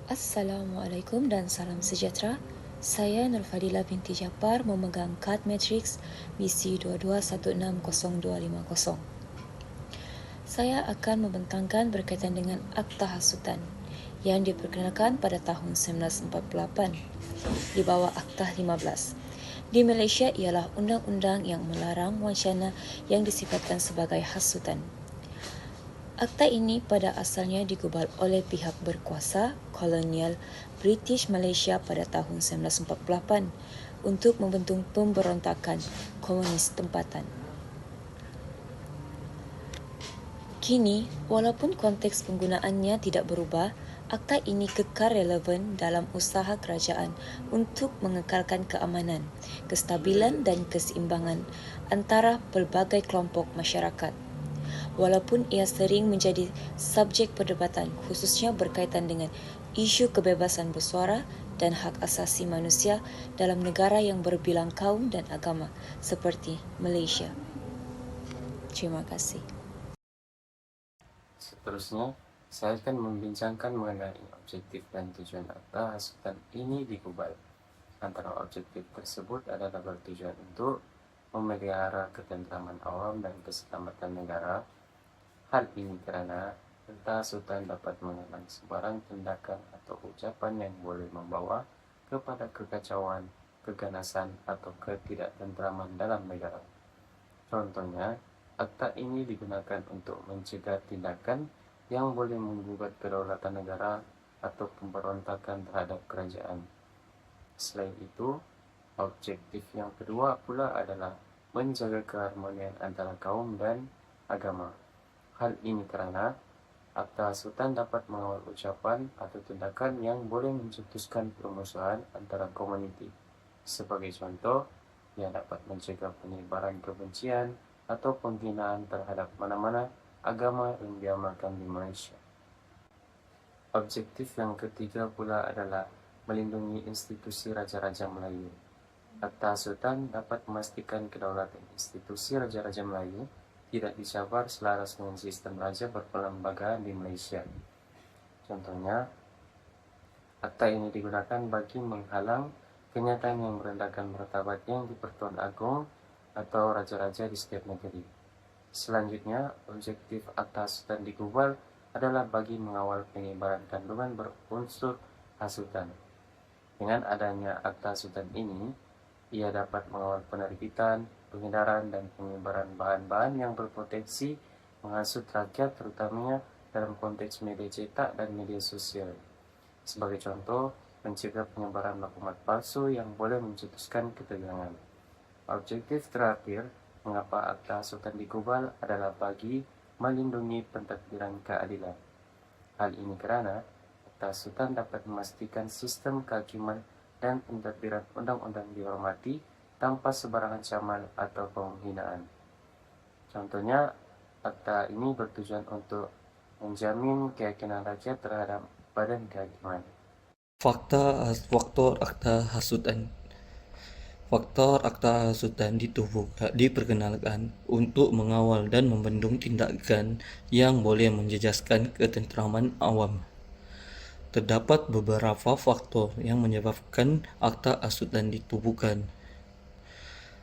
Assalamualaikum dan salam sejahtera. Saya Nurfadila binti Japar memegang kad Matrix misi 22160250. Saya akan membentangkan berkaitan dengan Akta Hasutan yang diperkenalkan pada tahun 1948 di bawah Akta 15. Di Malaysia ialah undang-undang yang melarang wacana yang disifatkan sebagai hasutan. Akta ini pada asalnya digubal oleh pihak berkuasa kolonial British Malaysia pada tahun 1948 untuk membentuk pemberontakan komunis tempatan. Kini, walaupun konteks penggunaannya tidak berubah, akta ini kekal relevan dalam usaha kerajaan untuk mengekalkan keamanan, kestabilan dan keseimbangan antara pelbagai kelompok masyarakat. Walaupun ia sering menjadi subjek perdebatan khususnya berkaitan dengan isu kebebasan bersuara dan hak asasi manusia dalam negara yang berbilang kaum dan agama seperti Malaysia. Terima kasih. Seterusnya, saya akan membincangkan mengenai objektif dan tujuan Akta Hasutan ini digubal. Antara objektif tersebut adalah bertujuan untuk memelihara ketentraman awam dan keselamatan negara. Hal ini karena Akta Hasutan dapat mengenang sebarang tindakan atau ucapan yang boleh membawa kepada kekacauan, keganasan, atau ketidaktentraman dalam negara. Contohnya, akta ini digunakan untuk mencegah tindakan yang boleh menggugat kedaulatan negara atau pemberontakan terhadap kerajaan. Selain itu, objektif yang kedua pula adalah menjaga keharmonian antara kaum dan agama. Hal ini karena Akta Hasutan dapat mengawal ucapan atau tindakan yang boleh mencetuskan permusuhan antara komuniti. Sebagai contoh, ia dapat mencegah penyebaran kebencian atau penghinaan terhadap mana-mana agama yang diamalkan di Malaysia. Objektif yang ketiga pula adalah melindungi institusi Raja-Raja Melayu. Akta Hasutan dapat memastikan kedaulatan institusi Raja-Raja Melayu tidak dicabar selaras dengan sistem raja berperlembagaan di Malaysia. Contohnya, akta ini digunakan bagi menghalang kenyataan yang merendahkan martabat yang di-Pertuan Agong atau raja-raja di setiap negeri. Selanjutnya, objektif Akta Hasutan digubal adalah bagi mengawal penyebaran kandungan berunsur hasutan. Dengan adanya Akta Hasutan ini, ia dapat mengawal penerbitan, pengedaran, dan penyebaran bahan-bahan yang berpotensi menghasut rakyat, terutamanya dalam konteks media cetak dan media sosial. Sebagai contoh, mencegah penyebaran maklumat palsu yang boleh mencetuskan ketegangan. Objektif terakhir, mengapa Akta Hasutan digubal adalah bagi melindungi pentadbiran keadilan. Hal ini karena Akta Hasutan dapat memastikan sistem kehakiman dan pentadbiran undang-undang dihormati tanpa sebarang ancaman atau penghinaan. Contohnya, akta ini bertujuan untuk menjamin keyakinan rakyat terhadap badan kehakiman. Faktor akta hasutan. Faktor akta hasutan diperkenalkan untuk mengawal dan membendung tindakan yang boleh menjejaskan ketentraman awam. Terdapat beberapa faktor yang menyebabkan akta hasutan ditubuhkan.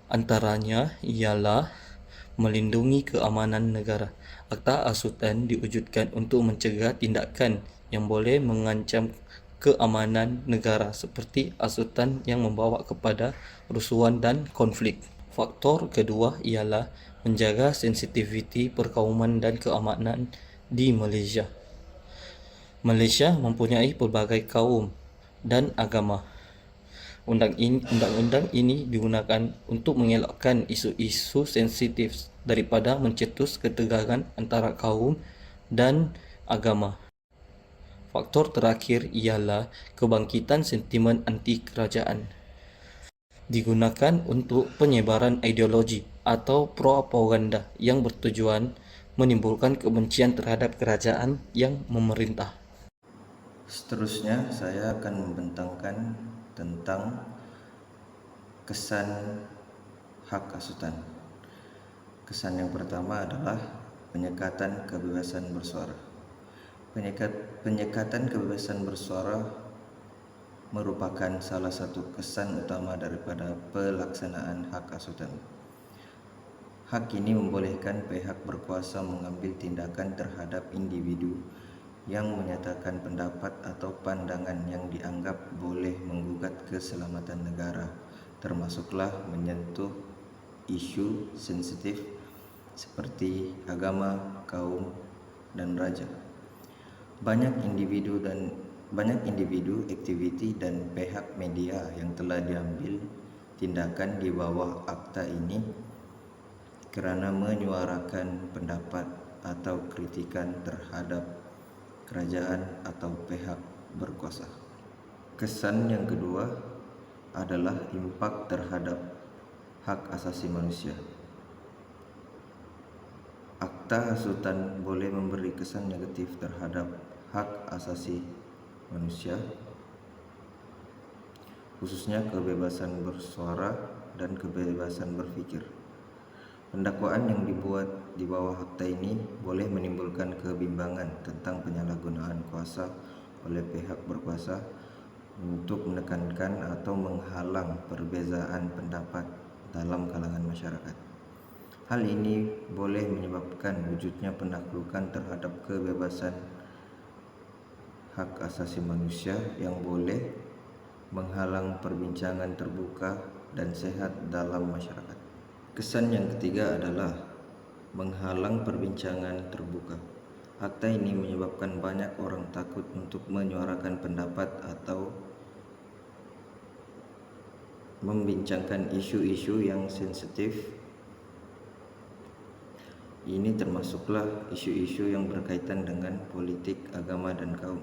Antaranya ialah melindungi keamanan negara. Akta hasutan diwujudkan untuk mencegah tindakan yang boleh mengancam keamanan negara seperti hasutan yang membawa kepada rusuhan dan konflik. Faktor kedua ialah menjaga sensitiviti perkauman dan keamanan di Malaysia. Malaysia mempunyai pelbagai kaum dan agama. Undang-undang ini digunakan untuk mengelakkan isu-isu sensitif daripada mencetus ketegangan antara kaum dan agama. Faktor terakhir ialah kebangkitan sentimen anti kerajaan. Digunakan untuk penyebaran ideologi atau propaganda yang bertujuan menimbulkan kebencian terhadap kerajaan yang memerintah. Seterusnya, saya akan membentangkan tentang kesan hak hasutan. Kesan yang pertama adalah penyekatan kebebasan bersuara. Penyekatan kebebasan bersuara merupakan salah satu kesan utama daripada pelaksanaan hak asutan. Hak ini membolehkan pihak berkuasa mengambil tindakan terhadap individu yang menyatakan pendapat atau pandangan yang dianggap boleh menggugat keselamatan negara, termasuklah menyentuh isu sensitif seperti agama, kaum, dan raja. Banyak individu, aktiviti dan pihak media yang telah diambil tindakan di bawah akta ini kerana menyuarakan pendapat atau kritikan terhadap kerajaan atau pihak berkuasa. Kesan yang kedua adalah impak terhadap hak asasi manusia. Akta hasutan boleh memberi kesan negatif terhadap hak asasi manusia, khususnya kebebasan bersuara dan kebebasan berfikir. Pendakwaan yang dibuat di bawah akta ini boleh menimbulkan kebimbangan tentang penyalahgunaan kuasa oleh pihak berkuasa untuk menekankan atau menghalang perbezaan pendapat dalam kalangan masyarakat. Hal ini boleh menyebabkan wujudnya penaklukan terhadap kebebasan hak asasi manusia yang boleh menghalang perbincangan terbuka dan sehat dalam masyarakat. Kesan yang ketiga adalah menghalang perbincangan terbuka. Akta ini menyebabkan banyak orang takut untuk menyuarakan pendapat atau membincangkan isu-isu yang sensitif. Ini termasuklah isu-isu yang berkaitan dengan politik, agama, dan kaum.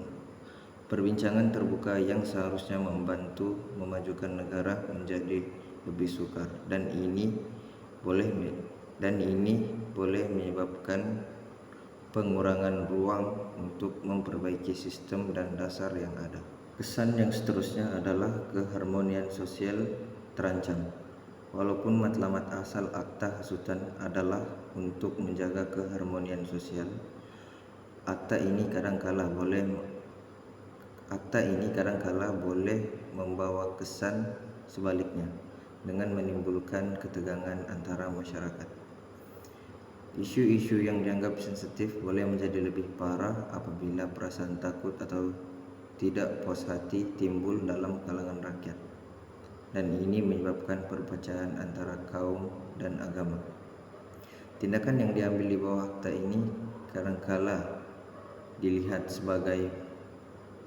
Perbincangan terbuka yang seharusnya membantu memajukan negara menjadi lebih sukar, dan ini boleh menyebabkan pengurangan ruang untuk memperbaiki sistem dan dasar yang ada. Kesan yang seterusnya adalah keharmonian sosial terancam. Walaupun matlamat asal akta hasutan adalah untuk menjaga keharmonian sosial, akta ini kadangkala boleh membawa kesan sebaliknya dengan menimbulkan ketegangan antara masyarakat. Isu-isu yang dianggap sensitif boleh menjadi lebih parah apabila perasaan takut atau tidak puas hati timbul dalam kalangan rakyat, dan ini menyebabkan perpecahan antara kaum dan agama. Tindakan yang diambil di bawah akta ini kadangkala dilihat sebagai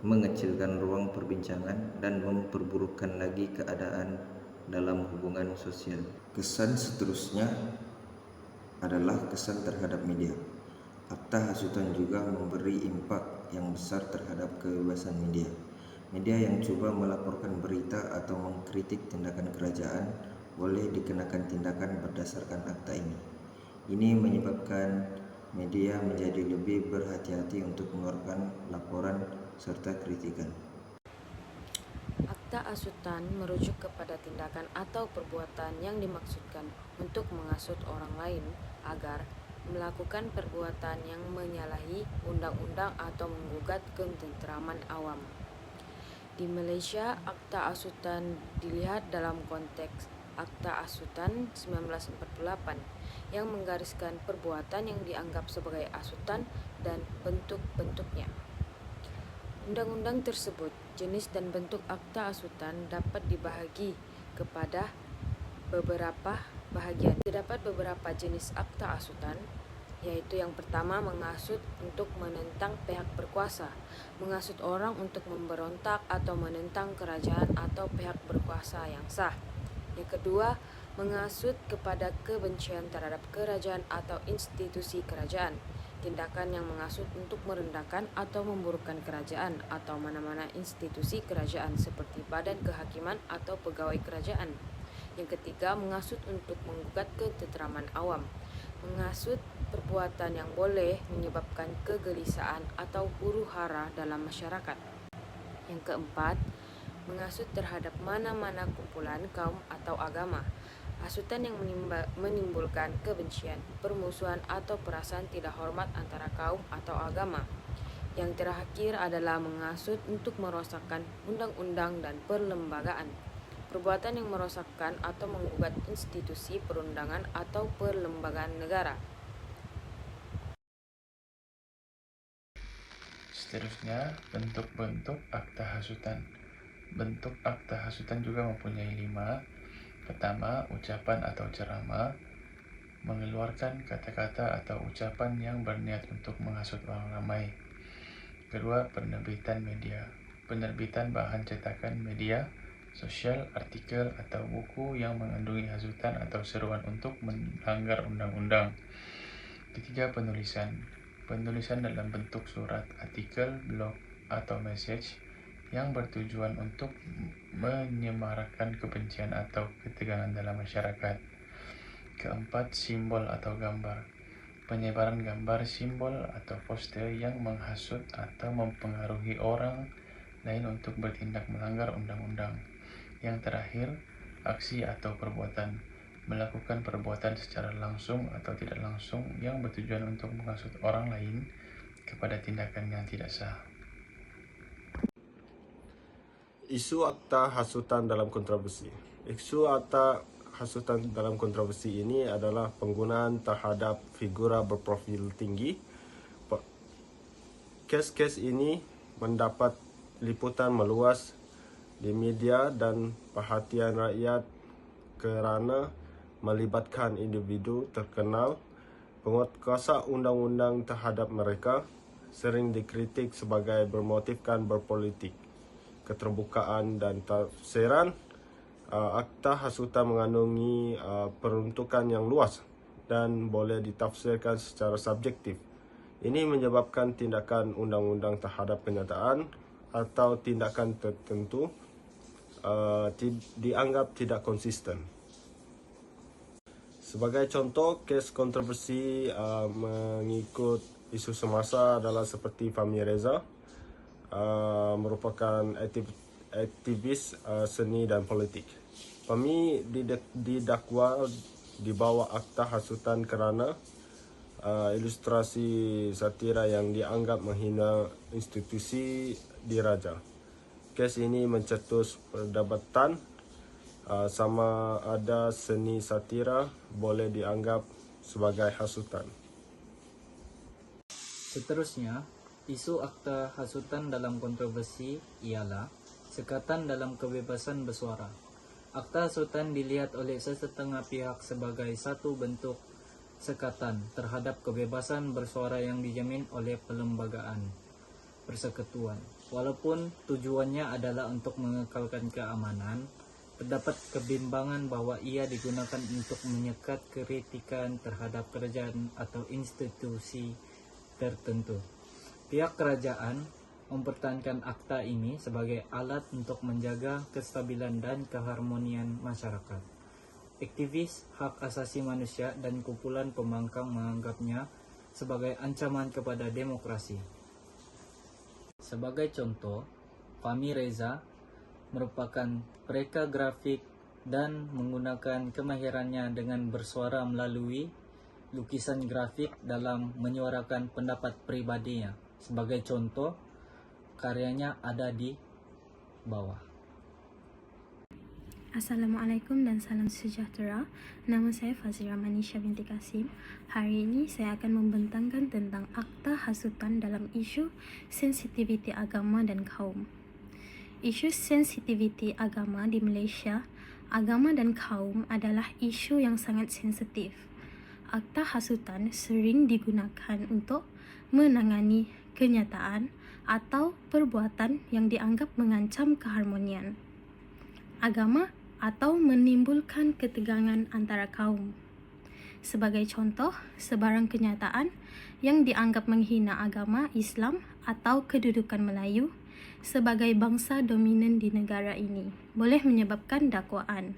mengecilkan ruang perbincangan dan memperburukkan lagi keadaan dalam hubungan sosial. Kesan seterusnya adalah kesan terhadap media. Akta hasutan juga memberi impak yang besar terhadap kebebasan media. Media yang cuba melaporkan berita atau mengkritik tindakan kerajaan boleh dikenakan tindakan berdasarkan akta ini. Ini menyebabkan media menjadi lebih berhati-hati untuk mengeluarkan laporan serta kritikan. Akta hasutan merujuk kepada tindakan atau perbuatan yang dimaksudkan untuk menghasut orang lain agar melakukan perbuatan yang menyalahi undang-undang atau menggugat ketentraman awam. Di Malaysia, akta hasutan dilihat dalam konteks Akta Hasutan 1948 yang menggariskan perbuatan yang dianggap sebagai hasutan dan bentuk-bentuknya. Undang-undang tersebut, jenis dan bentuk akta hasutan dapat dibahagi kepada beberapa bahagian. Terdapat beberapa jenis akta hasutan, yaitu yang pertama menghasut untuk menentang pihak berkuasa, menghasut orang untuk memberontak atau menentang kerajaan atau pihak berkuasa yang sah. Yang kedua, menghasut kepada kebencian terhadap kerajaan atau institusi kerajaan, tindakan yang menghasut untuk merendahkan atau memburukkan kerajaan atau mana-mana institusi kerajaan seperti badan kehakiman atau pegawai kerajaan. Yang ketiga, menghasut untuk menggugat ketentraman awam, menghasut perbuatan yang boleh menyebabkan kegelisahan atau huru-hara dalam masyarakat. Yang keempat, menghasut terhadap mana-mana kumpulan kaum atau agama, hasutan yang menimbulkan kebencian, permusuhan atau perasaan tidak hormat antara kaum atau agama. Yang terakhir adalah menghasut untuk merosakkan undang-undang dan perlembagaan. Perbuatan yang merosakkan atau menggugat institusi perundangan atau perlembagaan negara. Seterusnya, bentuk-bentuk akta hasutan. Bentuk akta hasutan juga mempunyai 5. Pertama, ucapan atau ceramah, mengeluarkan kata-kata atau ucapan yang berniat untuk menghasut orang ramai. Kedua, penerbitan media. Penerbitan bahan cetakan media, sosial, artikel, atau buku yang mengandungi hasutan atau seruan untuk melanggar undang-undang. Ketiga, penulisan. Penulisan dalam bentuk surat, artikel, blog, atau message yang bertujuan untuk menyemarakkan kebencian atau ketegangan dalam masyarakat. Keempat, simbol atau gambar. Penyebaran gambar, simbol, atau poster yang menghasut atau mempengaruhi orang lain untuk bertindak melanggar undang-undang. Yang terakhir, aksi atau perbuatan. Melakukan perbuatan secara langsung atau tidak langsung yang bertujuan untuk menghasut orang lain kepada tindakan yang tidak sah. Isu akta hasutan dalam kontroversi. Isu akta hasutan dalam kontroversi ini adalah penggunaan terhadap figura berprofil tinggi. Kes-kes ini mendapat liputan meluas di media dan perhatian rakyat kerana melibatkan individu terkenal. Penguatkuasa undang-undang terhadap mereka sering dikritik sebagai bermotifkan berpolitik. Keterbukaan dan tafsiran akta hasutan mengandungi peruntukan yang luas dan boleh ditafsirkan secara subjektif. Ini menyebabkan tindakan undang-undang terhadap kenyataan atau tindakan tertentu dianggap tidak konsisten. Sebagai contoh, kes kontroversi mengikut isu semasa adalah seperti Fahmi Reza, merupakan aktivis seni dan politik. Fahmi didakwa di bawah akta hasutan kerana ilustrasi satira yang dianggap menghina institusi diraja. Kes ini mencetus perdebatan sama ada seni satira boleh dianggap sebagai hasutan. Seterusnya, isu akta hasutan dalam kontroversi ialah sekatan dalam kebebasan bersuara. Akta hasutan dilihat oleh sesetengah pihak sebagai satu bentuk sekatan terhadap kebebasan bersuara yang dijamin oleh perlembagaan persekutuan. Walaupun tujuannya adalah untuk mengekalkan keamanan, terdapat kebimbangan bahwa ia digunakan untuk menyekat kritikan terhadap kerajaan atau institusi tertentu. Pihak kerajaan mempertahankan akta ini sebagai alat untuk menjaga kestabilan dan keharmonian masyarakat. Aktivis hak asasi manusia dan kumpulan pembangkang menganggapnya sebagai ancaman kepada demokrasi. Sebagai contoh, Fahmi Reza merupakan pereka grafik dan menggunakan kemahirannya dengan bersuara melalui lukisan grafik dalam menyuarakan pendapat pribadinya. Sebagai contoh, karyanya ada di bawah. Assalamualaikum dan salam sejahtera. Nama saya Fazira Manisha binti Kasim. Hari ini saya akan membentangkan tentang akta hasutan dalam isu sensitiviti agama dan kaum. Isu sensitiviti agama di Malaysia, agama dan kaum adalah isu yang sangat sensitif. Akta hasutan sering digunakan untuk menangani kenyataan atau perbuatan yang dianggap mengancam keharmonian agama atau menimbulkan ketegangan antara kaum. Sebagai contoh, sebarang kenyataan yang dianggap menghina agama Islam atau kedudukan Melayu sebagai bangsa dominan di negara ini boleh menyebabkan dakwaan.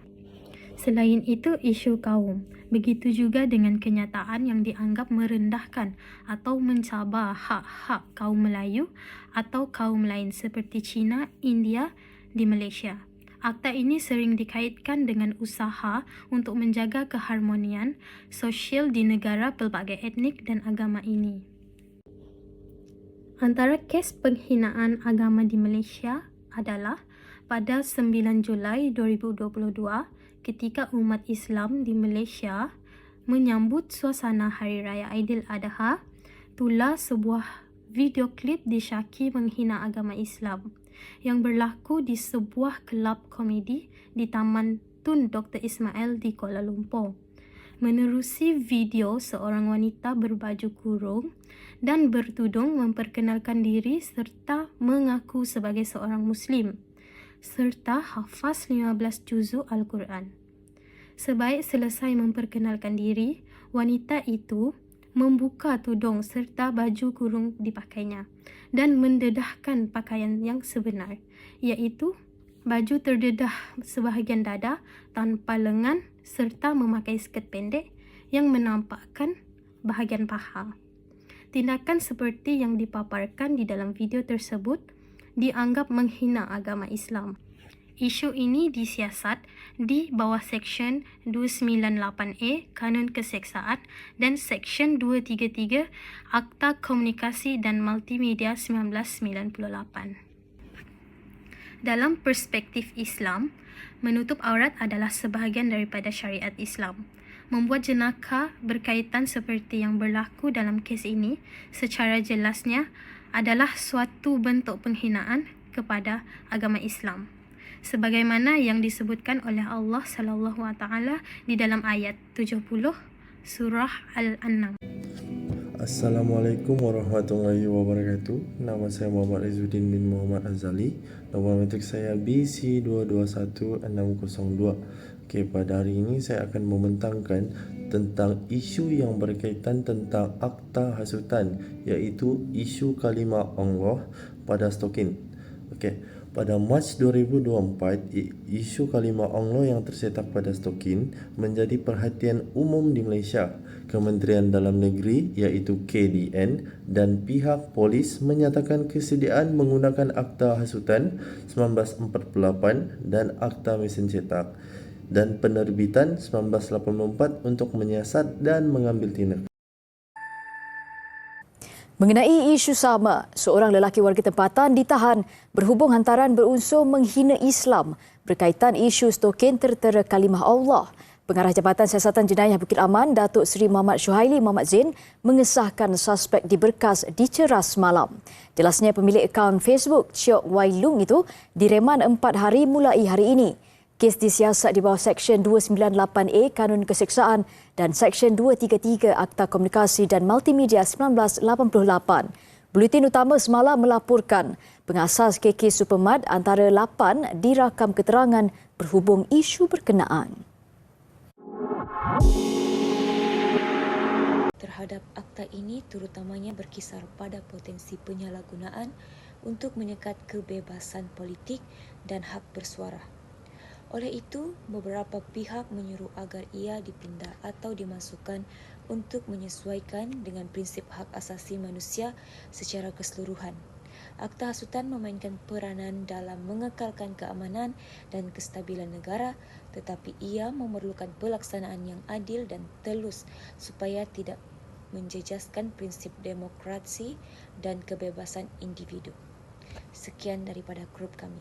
Selain itu, isu kaum. Begitu juga dengan kenyataan yang dianggap merendahkan atau mencabar hak-hak kaum Melayu atau kaum lain seperti Cina, India di Malaysia. Akta ini sering dikaitkan dengan usaha untuk menjaga keharmonian sosial di negara pelbagai etnik dan agama ini. Antara kes penghinaan agama di Malaysia adalah pada 9 Julai 2022 ketika umat Islam di Malaysia menyambut suasana Hari Raya Aidiladha, tular sebuah video klip disyaki menghina agama Islam yang berlaku di sebuah kelab komedi di Taman Tun Dr. Ismail di Kuala Lumpur. Menerusi video, seorang wanita berbaju kurung dan bertudung memperkenalkan diri serta mengaku sebagai seorang Muslim serta hafaz 15 juzuk Al-Quran. Sebaik selesai memperkenalkan diri, wanita itu membuka tudung serta baju kurung dipakainya dan mendedahkan pakaian yang sebenar, iaitu baju terdedah sebahagian dada tanpa lengan serta memakai skirt pendek yang menampakkan bahagian paha. Tindakan seperti yang dipaparkan di dalam video tersebut dianggap menghina agama Islam. Isu ini disiasat di bawah Seksyen 298A Kanun Keseksaan dan Seksyen 233 Akta Komunikasi dan Multimedia 1998. Dalam perspektif Islam, menutup aurat adalah sebahagian daripada syariat Islam. Membuat jenaka berkaitan seperti yang berlaku dalam kes ini secara jelasnya adalah suatu bentuk penghinaan kepada agama Islam, sebagaimana yang disebutkan oleh Allah SWT di dalam ayat 70 surah Al-An'am. Assalamualaikum warahmatullahi wabarakatuh. Nama saya Muhammad Izzuddin bin Muhammad Azali. Nombor metrik saya BC221602. Okey, pada hari ini saya akan membentangkan tentang isu yang berkaitan tentang akta hasutan, iaitu isu kalimah Allah pada stokin. Okey. Pada Mac 2024, isu kalimah Allah yang tersetak pada stokin menjadi perhatian umum di Malaysia. Kementerian Dalam Negeri iaitu KDN dan pihak polis menyatakan kesediaan menggunakan Akta Hasutan 1948 dan Akta Mesin Cetak dan Penerbitan 1984 untuk menyiasat dan mengambil tindakan. Mengenai isu sama, seorang lelaki warga tempatan ditahan berhubung hantaran berunsur menghina Islam berkaitan isu stokin tertera kalimah Allah. Pengarah Jabatan Siasatan Jenayah Bukit Aman, Datuk Seri Muhammad Syuhaili Muhammad Zain mengesahkan suspek diberkas diceras semalam. Jelasnya pemilik akaun Facebook Ciok Wailung itu direman 4 hari mulai hari ini. Kes disiasat di bawah Seksyen 298A Kanun Keseksaan dan Seksyen 233 Akta Komunikasi dan Multimedia 1988. Buletin Utama semalam melaporkan pengasas KK Supermart antara 8 dirakam keterangan berhubung isu berkenaan. Terhadap akta ini terutamanya berkisar pada potensi penyalahgunaan untuk menyekat kebebasan politik dan hak bersuara. Oleh itu, beberapa pihak menyeru agar ia dipindah atau dimasukkan untuk menyesuaikan dengan prinsip hak asasi manusia secara keseluruhan. Akta hasutan memainkan peranan dalam mengekalkan keamanan dan kestabilan negara, tetapi ia memerlukan pelaksanaan yang adil dan telus supaya tidak menjejaskan prinsip demokrasi dan kebebasan individu. Sekian daripada grup kami.